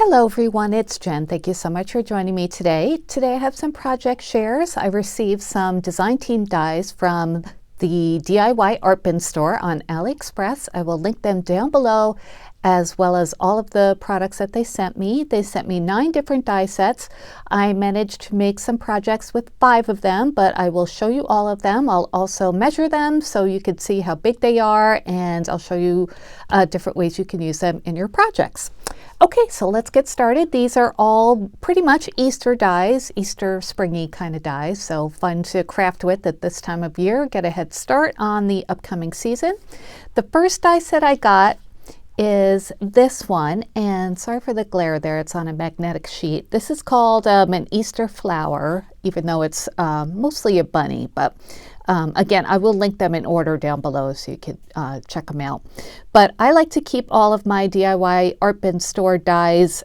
Hello everyone, it's Jen. Thank you so much for joining me today. Today I have some project shares. I received some design team dies from the DIYArtbin Store on AliExpress. I will link them down below, as well as all of the products that they sent me. They sent me 9 different die sets. I managed to make some projects with 5 of them, but I will show you all of them. I'll also measure them so you can see how big they are, and I'll show you different ways you can use them in your projects. Okay, so let's get started. These are all pretty much Easter dies, Easter springy kind of dies, so fun to craft with at this time of year. Get a head start on the upcoming season. The first die set I got is this one, and sorry for the glare there, it's on a magnetic sheet. This is called an Easter flower, even though it's mostly a bunny, but again, I will link them in order down below so you can check them out. But I like to keep all of my DIYArtbin Store dies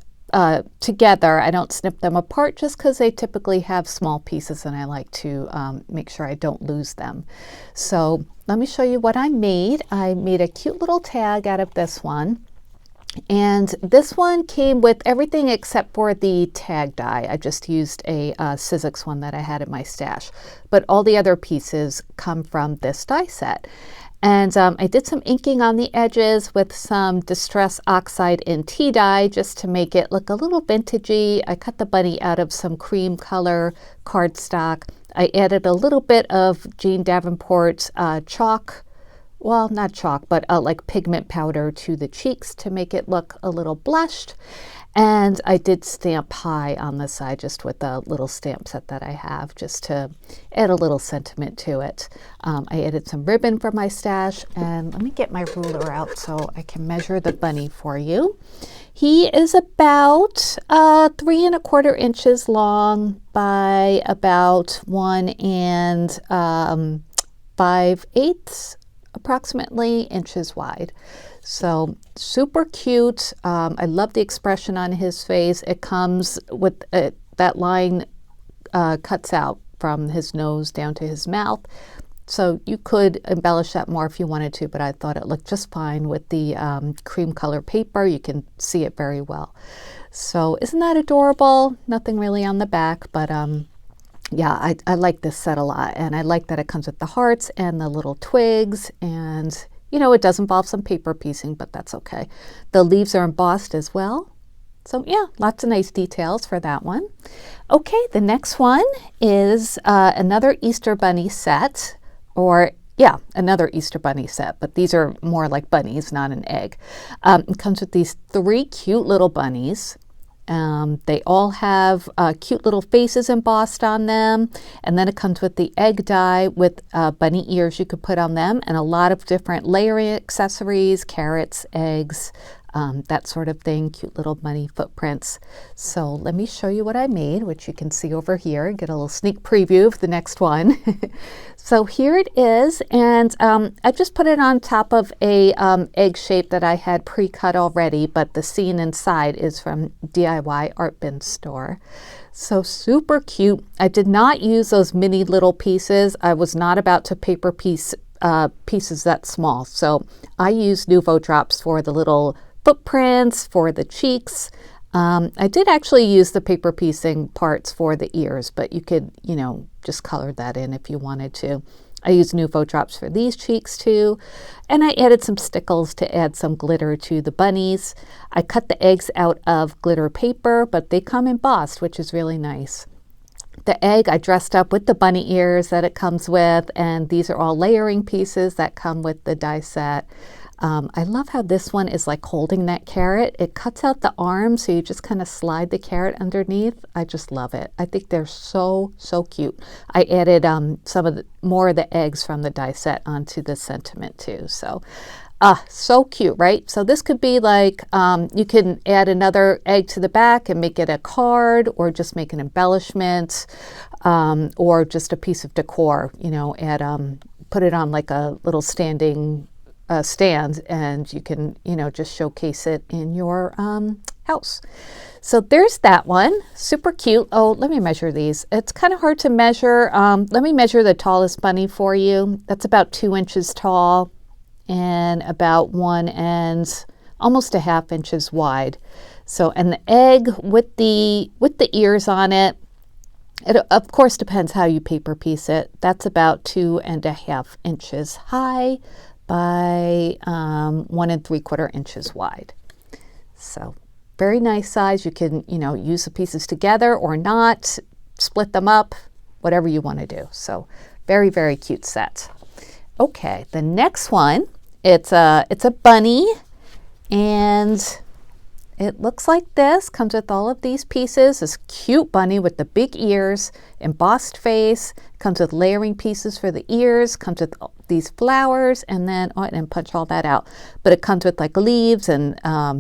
together. I don't snip them apart just because they typically have small pieces, and I like to make sure I don't lose them. So let me show you what I made. I made a cute little tag out of this one. And this one came with everything except for the tag die. I just used a Sizzix one that I had in my stash. But all the other pieces come from this die set. And I did some inking on the edges with some Distress Oxide and tea dye just to make it look a little vintagey. I cut the bunny out of some cream color cardstock. I added a little bit of Jane Davenport chalk. Well, not chalk, but like pigment powder to the cheeks to make it look a little blushed. And I did stamp pie on the side just with a little stamp set that I have just to add a little sentiment to it. I added some ribbon from my stash, and let me get my ruler out so I can measure the bunny for you. He is about 3 1/4 inches long by about 1 5/8 approximately inches wide. So super cute. I love the expression on his face. It comes with that line cuts out from his nose down to his mouth. So you could embellish that more if you wanted to, but I thought it looked just fine with the cream color paper. You can see it very well. So isn't that adorable? Nothing really on the back, but yeah, I like this set a lot, and I like that it comes with the hearts and the little twigs, and you know, it does involve some paper piecing, but that's okay. The leaves are embossed as well. So yeah, lots of nice details for that one. Okay, the next one is another Easter bunny set, or yeah, another Easter bunny set, but these are more like bunnies, not an egg. It comes with these 3 cute little bunnies. They all have cute little faces embossed on them, and then it comes with the egg die with bunny ears you could put on them, and a lot of different layering accessories, carrots, eggs, that sort of thing, cute little bunny footprints. So let me show you what I made, which you can see over here, get a little sneak preview of the next one. So here it is, and I just put it on top of a egg shape that I had pre-cut already, but the scene inside is from DIYArtbin Store. So super cute. I did not use those mini little pieces. I was not about to paper piece pieces that small, so I used Nuvo drops for the little footprints, for the cheeks. I did actually use the paper piecing parts for the ears, but you could, you know, just color that in if you wanted to. I used Nuvo drops for these cheeks too, and I added some stickles to add some glitter to the bunnies. I cut the eggs out of glitter paper, but they come embossed, which is really nice. The egg I dressed up with the bunny ears that it comes with, and these are all layering pieces that come with the die set. I love how this one is like holding that carrot. It cuts out the arm, so you just kind of slide the carrot underneath. I just love it. I think they're so cute. I added some of more of the eggs from the die set onto the sentiment too. So so cute, right? So this could be like, you can add another egg to the back and make it a card, or just make an embellishment, or just a piece of decor, you know, put it on like a little standing stand, and you can, you know, just showcase it in your house. So there's that one, super cute. Oh, let me measure these. It's kind of hard to measure. Let me measure the tallest bunny for you. That's about 2 inches tall and about 1 and almost 1/2 inches wide. So, and the egg with the ears on it, it of course depends how you paper piece it. That's about 2.5 inches high by 1 3/4 inches wide. So very nice size. You can, use the pieces together or not, split them up, whatever you want to do. So very, very cute set. Okay, the next one, it's a bunny, and it looks like this. Comes with all of these pieces. This cute bunny with the big ears, embossed face. Comes with layering pieces for the ears. Comes with these flowers, and then I didn't punch all that out, but it comes with like leaves and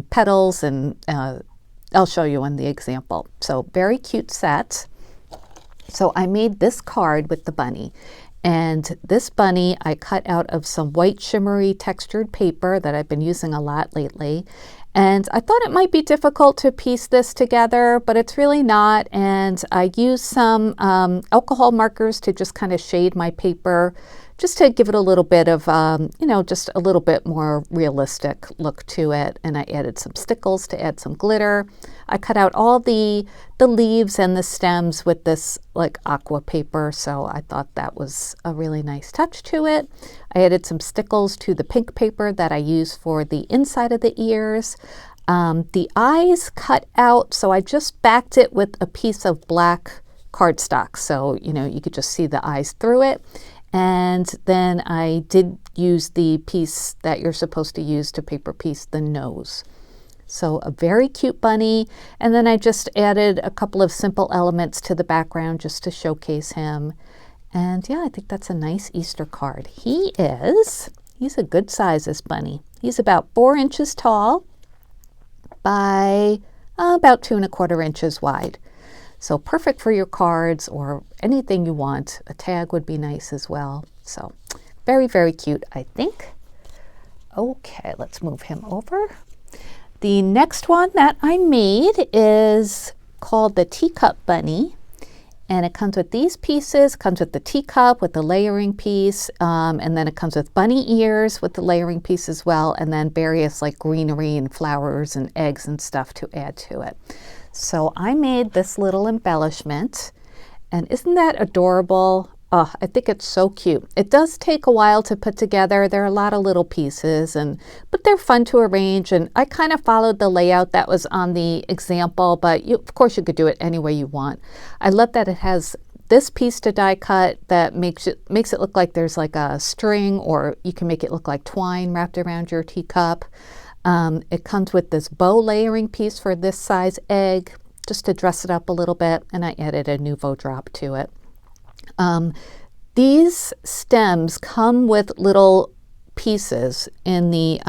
petals, and I'll show you in the example. So very cute set. So I made this card with the bunny. And this bunny I cut out of some white shimmery textured paper that I've been using a lot lately. And I thought it might be difficult to piece this together, but it's really not. And I used some alcohol markers to just kind of shade my paper, just to give it a little bit of, just a little bit more realistic look to it. And I added some stickles to add some glitter. I cut out all the leaves and the stems with this like aqua paper, so I thought that was a really nice touch to it. I added some stickles to the pink paper that I use for the inside of the ears. The eyes cut out, so I just backed it with a piece of black cardstock, so you could just see the eyes through it. And then I did use the piece that you're supposed to use to paper piece the nose. So a very cute bunny. And then I just added a couple of simple elements to the background just to showcase him. And yeah, I think that's a nice Easter card. He's a good size, this bunny. He's about 4 inches tall by about 2 1/4 inches wide. So perfect for your cards or anything you want. A tag would be nice as well. So very, very cute, I think. Okay, let's move him over. The next one that I made is called the Teacup Bunny. And it comes with these pieces, comes with the teacup with the layering piece, and then it comes with bunny ears with the layering piece as well, and then various like greenery and flowers and eggs and stuff to add to it. So I made this little embellishment, and isn't that adorable? Oh, I think it's so cute. It does take a while to put together. There are a lot of little pieces, but they're fun to arrange, and I kind of followed the layout that was on the example, but of course you could do it any way you want. I love that it has this piece to die cut that makes it look like there's like a string, or you can make it look like twine wrapped around your teacup. It comes with this bow layering piece for this size egg, just to dress it up a little bit, and I added a Nouveau drop to it. These stems come with little pieces in the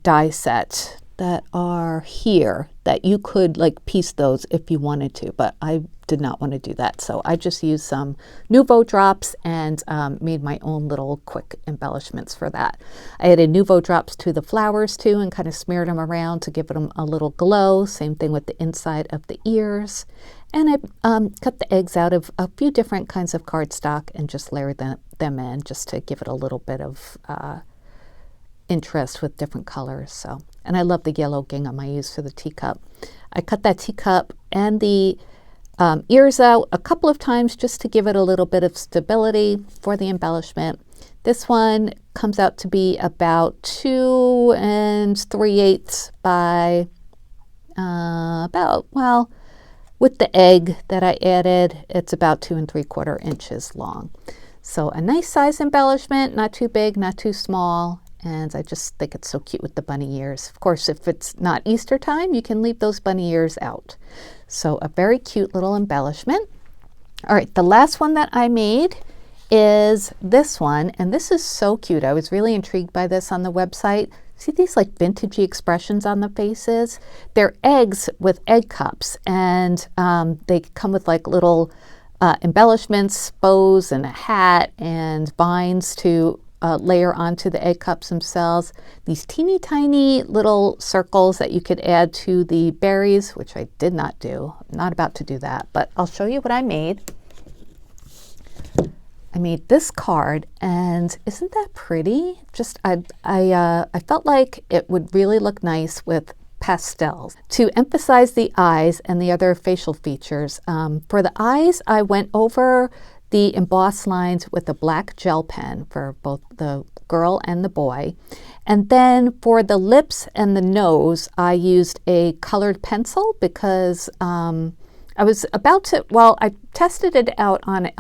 die set that are here that you could like piece those if you wanted to, but I did not want to do that. So I just used some Nouveau drops and made my own little quick embellishments for that. I added Nouveau drops to the flowers too and kind of smeared them around to give them a little glow. Same thing with the inside of the ears. And I cut the eggs out of a few different kinds of cardstock and just layered them in just to give it a little bit of interest with different colors. So, and I love the yellow gingham I used for the teacup. I cut that teacup and the ears out a couple of times just to give it a little bit of stability for the embellishment. This one comes out to be about 2 3/8 by with the egg that I added, it's about 2 3/4 inches long. So a nice size embellishment, not too big, not too small. And I just think it's so cute with the bunny ears. Of course, if it's not Easter time, you can leave those bunny ears out. So a very cute little embellishment. All right, the last one that I made is this one. And this is so cute. I was really intrigued by this on the website. See these like vintagey expressions on the faces? They're eggs with egg cups. And they come with like little embellishments, bows and a hat and vines to layer onto the egg cups themselves. These teeny tiny little circles that you could add to the berries, which I did not do. I'm not about to do that, but I'll show you what I made. I made this card, and isn't that pretty? Just I felt like it would really look nice with pastels to emphasize the eyes and the other facial features. For the eyes, I went over the embossed lines with a black gel pen for both the girl and the boy. And then for the lips and the nose, I used a colored pencil because I was about to, well, I tested it out on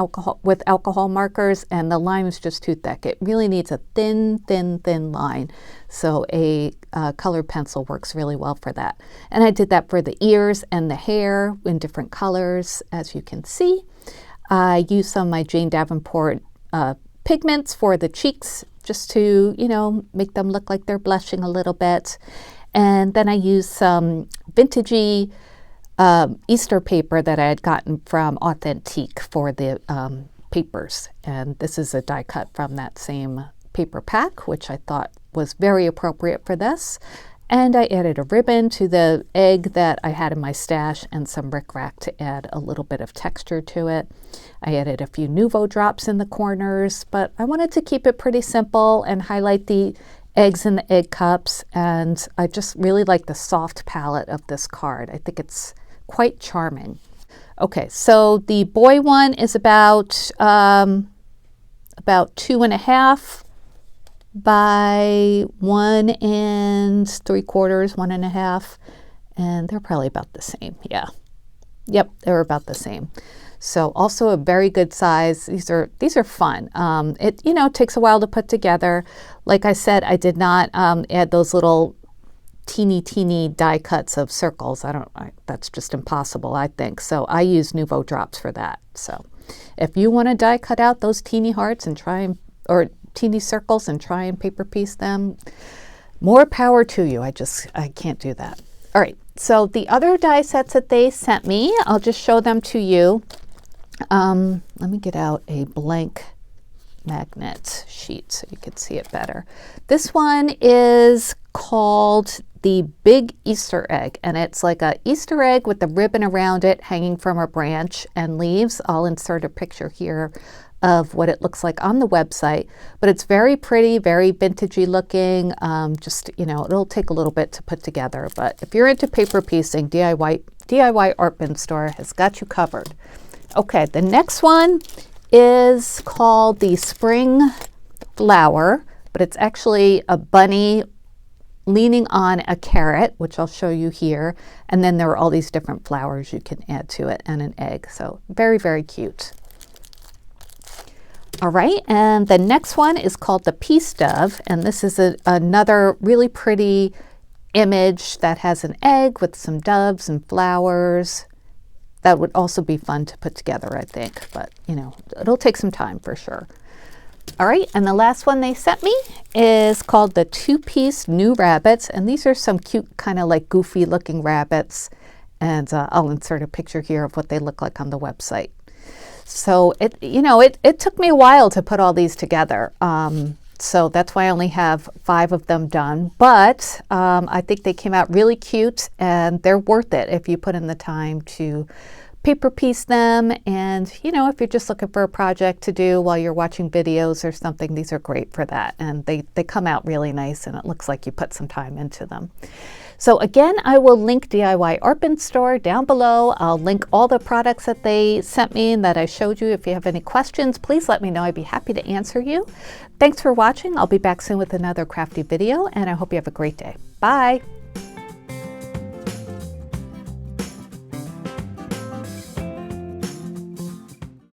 with alcohol markers, and the line was just too thick. It really needs a thin line. So a colored pencil works really well for that. And I did that for the ears and the hair in different colors, as you can see. I used some of my Jane Davenport pigments for the cheeks, just to, you know, make them look like they're blushing a little bit. And then I used some vintagey Easter paper that I had gotten from Authentique for the papers. And this is a die cut from that same paper pack, which I thought was very appropriate for this. And I added a ribbon to the egg that I had in my stash and some rickrack to add a little bit of texture to it. I added a few Nuvo drops in the corners, but I wanted to keep it pretty simple and highlight the eggs in the egg cups. And I just really like the soft palette of this card. I think it's quite charming. Okay, so the boy one is about 2.5 by 1 3/4, 1.5, and they're probably about the same. Yeah, yep, they're about the same. So also a very good size. These are fun. It, you know, takes a while to put together. Like I said, I did not add those little teeny die cuts of circles. That's just impossible, I think. So I use Nuvo drops for that. So if you want to die cut out those teeny hearts and try and, or teeny circles and try and paper piece them, more power to you. I can't do that. All right, so the other die sets that they sent me, I'll just show them to you. Let me get out a blank magnet sheet so you can see it better. This one is called the Big Easter Egg, and it's like a Easter egg with the ribbon around it hanging from a branch and leaves. I'll insert a picture here of what it looks like on the website, but it's very pretty, very vintagey looking. Just, you know, it'll take a little bit to put together, but if you're into paper piecing, DIYArtbin Store has got you covered. Okay, the next one is called the Spring Flower, but it's actually a bunny leaning on a carrot, which I'll show you here. And then there are all these different flowers you can add to it and an egg. So very cute. All right, and the next one is called the Peace Dove, and this is another really pretty image that has an egg with some doves and flowers. That would also be fun to put together, I think, but you know, it'll take some time for sure. All right, and the last one they sent me is called the Two-Piece New Rabbits, and these are some cute kind of like goofy looking rabbits, and I'll insert a picture here of what they look like on the website. So it took me a while to put all these together. So that's why I only have 5 of them done, but I think they came out really cute, and they're worth it if you put in the time to paper piece them. And you know, if you're just looking for a project to do while you're watching videos or something, these are great for that. And they come out really nice, and it looks like you put some time into them. So again, I will link DIYArtbin Store down below. I'll link all the products that they sent me and that I showed you. If you have any questions, please let me know. I'd be happy to answer you. Thanks for watching. I'll be back soon with another crafty video, and I hope you have a great day. Bye.